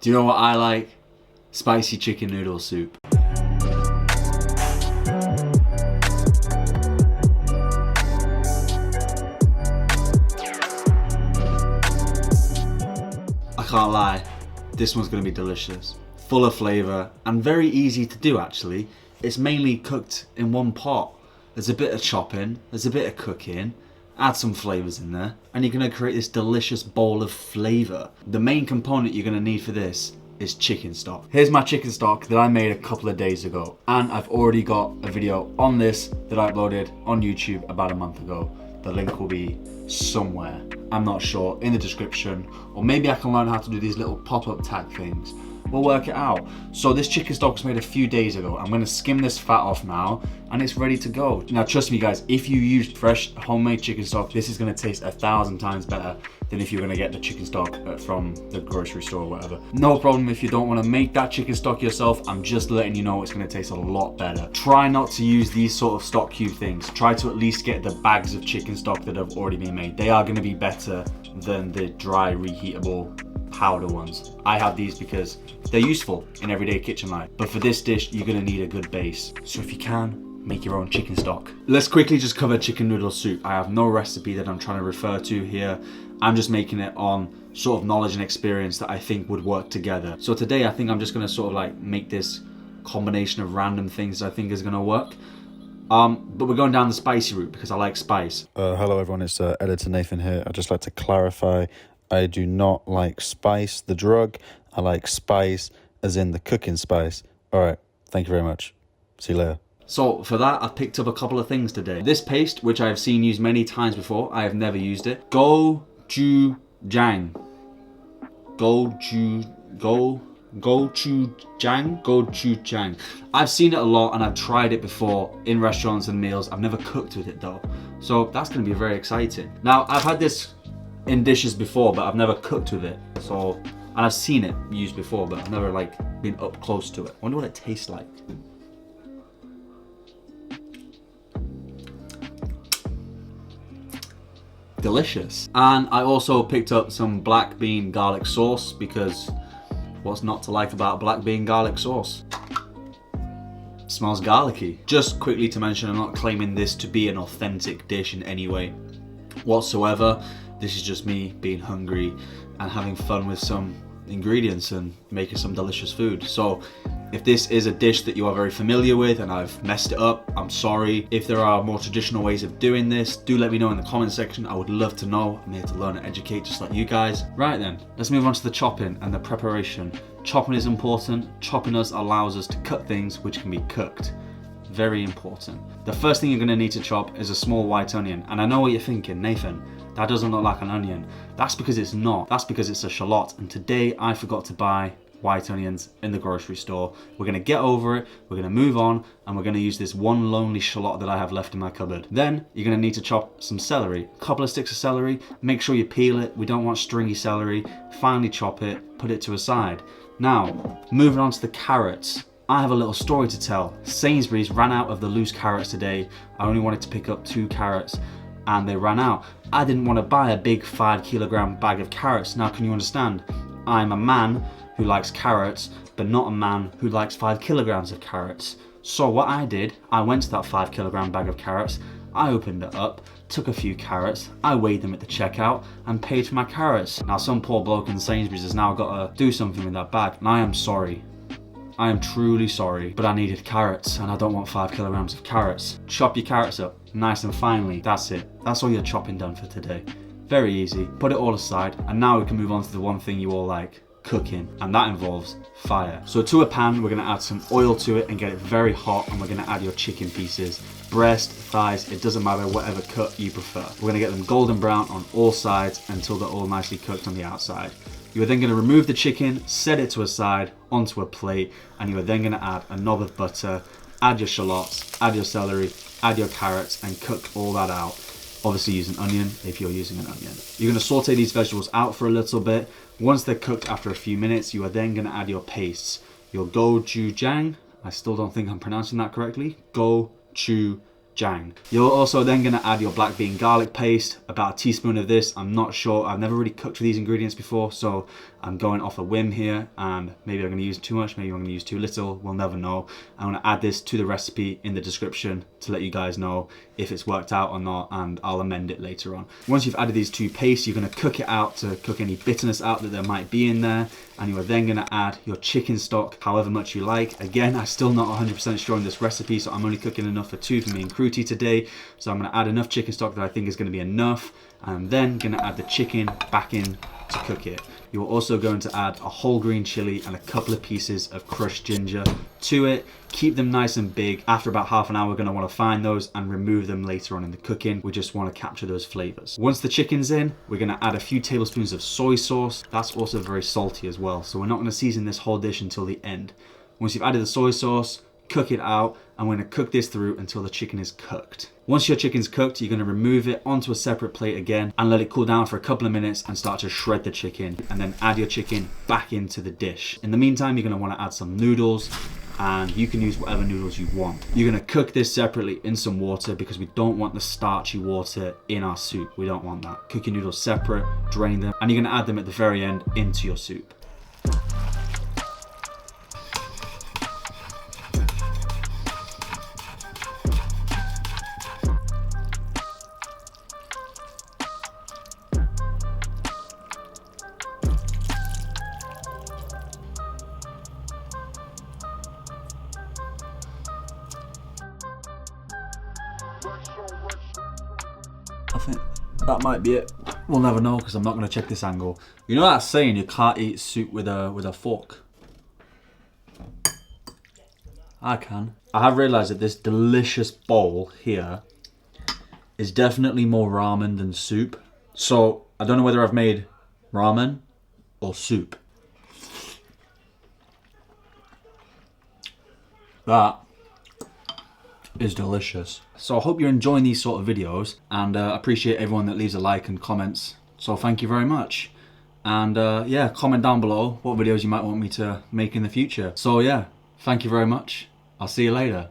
Do you know what I like? Spicy chicken noodle soup. I can't lie, this one's gonna be delicious. Full of flavour and very easy to do actually. It's mainly cooked in one pot. There's a bit of chopping, there's a bit of cooking, add some flavours in there, and you're gonna create this delicious bowl of flavour. The main component you're gonna need for this is chicken stock. Here's my chicken stock that I made a couple of days ago, and I've already got a video on this that I uploaded on YouTube about a month ago. The link will be somewhere, I'm not sure, in the description, or maybe I can learn how to do these little pop-up tag things. We'll work it out. So this chicken stock was made a few days ago. I'm gonna skim this fat off now and it's ready to go. Now trust me guys, if you use fresh homemade chicken stock, this is gonna taste 1,000 times better than if you're gonna get the chicken stock from the grocery store or whatever. No problem if you don't wanna make that chicken stock yourself, I'm just letting you know it's gonna taste a lot better. Try not to use these sort of stock cube things. Try to at least get the bags of chicken stock that have already been made. They are gonna be better than the dry reheatable powder ones. I have these because they're useful in everyday kitchen life, but for this dish you're gonna need a good base. So if you can, make your own chicken stock. Let's quickly just cover chicken noodle soup. I have no recipe that I'm trying to refer to here. I'm just making it on sort of knowledge and experience that I think would work together. So today I think I'm just gonna sort of like make this combination of random things I think is gonna work. But we're going down the spicy route because I like spice. Hello everyone, it's Editor Nathan here. I'd just like to clarify, I do not like spice, the drug. I like spice as in the cooking spice. All right, thank you very much. See you later. So for that, I've picked up a couple of things today. This paste, which I've seen used many times before, I have never used it. Gochujang. Gochujang. I've seen it a lot and I've tried it before in restaurants and meals. I've never cooked with it though. So that's gonna be very exciting. Now, I've had this in dishes before, but I've never cooked with it. So, and I've seen it used before, but I've never like been up close to it. I wonder what it tastes like. Delicious. And I also picked up some black bean garlic sauce because what's not to like about black bean garlic sauce? Smells garlicky. Just quickly to mention, I'm not claiming this to be an authentic dish in any way whatsoever. This is just me being hungry and having fun with some ingredients and making some delicious food. So if this is a dish that you are very familiar with and I've messed it up, I'm sorry. If there are more traditional ways of doing this, do let me know in the comment section. I would love to know. I'm here to learn and educate just like you guys. Right then, let's move on to the chopping and the preparation. Chopping is important. Chopping allows us to cut things which can be cooked. Very important. The first thing you're gonna need to chop is a small white onion. And I know what you're thinking, Nathan, that doesn't look like an onion. That's because it's not. That's because it's a shallot. And today I forgot to buy white onions in the grocery store. We're gonna get over it, we're gonna move on, and we're gonna use this one lonely shallot that I have left in my cupboard. Then you're gonna need to chop some celery, a couple of sticks of celery. Make sure you peel it. We don't want stringy celery. Finely chop it, put it to a side. Now, moving on to the carrots. I have a little story to tell. Sainsbury's ran out of the loose carrots today. I only wanted to pick up 2 carrots and they ran out. I didn't want to buy a big 5-kilogram bag of carrots. Now, can you understand? I'm a man who likes carrots, but not a man who likes 5 kilograms of carrots. So what I did, I went to that 5-kilogram bag of carrots, I opened it up, took a few carrots, I weighed them at the checkout and paid for my carrots. Now some poor bloke in Sainsbury's has now got to do something with that bag, and I am sorry. I am truly sorry, but I needed carrots and I don't want 5 kilograms of carrots. Chop your carrots up nice and finely. That's it. That's all your chopping done for today. Very easy. Put it all aside, and now we can move on to the one thing you all like, cooking, and that involves fire. So to a pan, we're gonna add some oil to it and get it very hot, and we're gonna add your chicken pieces. Breast, thighs, it doesn't matter, whatever cut you prefer. We're gonna get them golden brown on all sides until they're all nicely cooked on the outside. You are then going to remove the chicken, set it to a side onto a plate, and you are then going to add a knob of butter, add your shallots, add your celery, add your carrots, and cook all that out. Obviously use an onion if you're using an onion. You're going to saute these vegetables out for a little bit. Once they're cooked after a few minutes, you are then going to add your pastes. Your gochujang, I still don't think I'm pronouncing that correctly, gochujang. Gochujang. You're also then going to add your black bean garlic paste, about a teaspoon of this. I'm not sure, I've never really cooked with these ingredients before, so I'm going off a whim here, and maybe I'm going to use too much, maybe I'm going to use too little, we'll never know. I'm going to add this to the recipe in the description to let you guys know if it's worked out or not, and I'll amend it later on. Once you've added these two pastes, you're going to cook it out to cook any bitterness out that there might be in there, and you are then going to add your chicken stock however much you like. Again, I'm still not 100% sure on this recipe, so I'm only cooking enough for two for me and Kruti today, so I'm going to add enough chicken stock that I think is going to be enough, and I'm then going to add the chicken back in to cook it. You're also going to add a whole green chili and a couple of pieces of crushed ginger to it. Keep them nice and big. After about half an hour, we're going to want to find those and remove them later on in the cooking. We just want to capture those flavors. Once the chicken's in, we're going to add a few tablespoons of soy sauce. That's also very salty as well, so we're not going to season this whole dish until the end. Once you've added the soy sauce, cook it out, and we're going to cook this through until the chicken is cooked. Once your chicken's cooked, you're going to remove it onto a separate plate again and let it cool down for a couple of minutes and start to shred the chicken, and then add your chicken back into the dish. In the meantime, you're going to want to add some noodles, and you can use whatever noodles you want. You're going to cook this separately in some water because we don't want the starchy water in our soup. We don't want that. Cook your noodles separate, drain them, and you're going to add them at the very end into your soup. I think that might be it. We'll never know because I'm not going to check this angle. You know that saying, you can't eat soup with a fork? I can. I have realised that this delicious bowl here is definitely more ramen than soup. So I don't know whether I've made ramen or soup. That is delicious. So I hope you're enjoying these sort of videos, and appreciate everyone that leaves a like and comments. So thank you very much. And yeah, comment down below what videos you might want me to make in the future. So yeah, thank you very much. I'll see you later.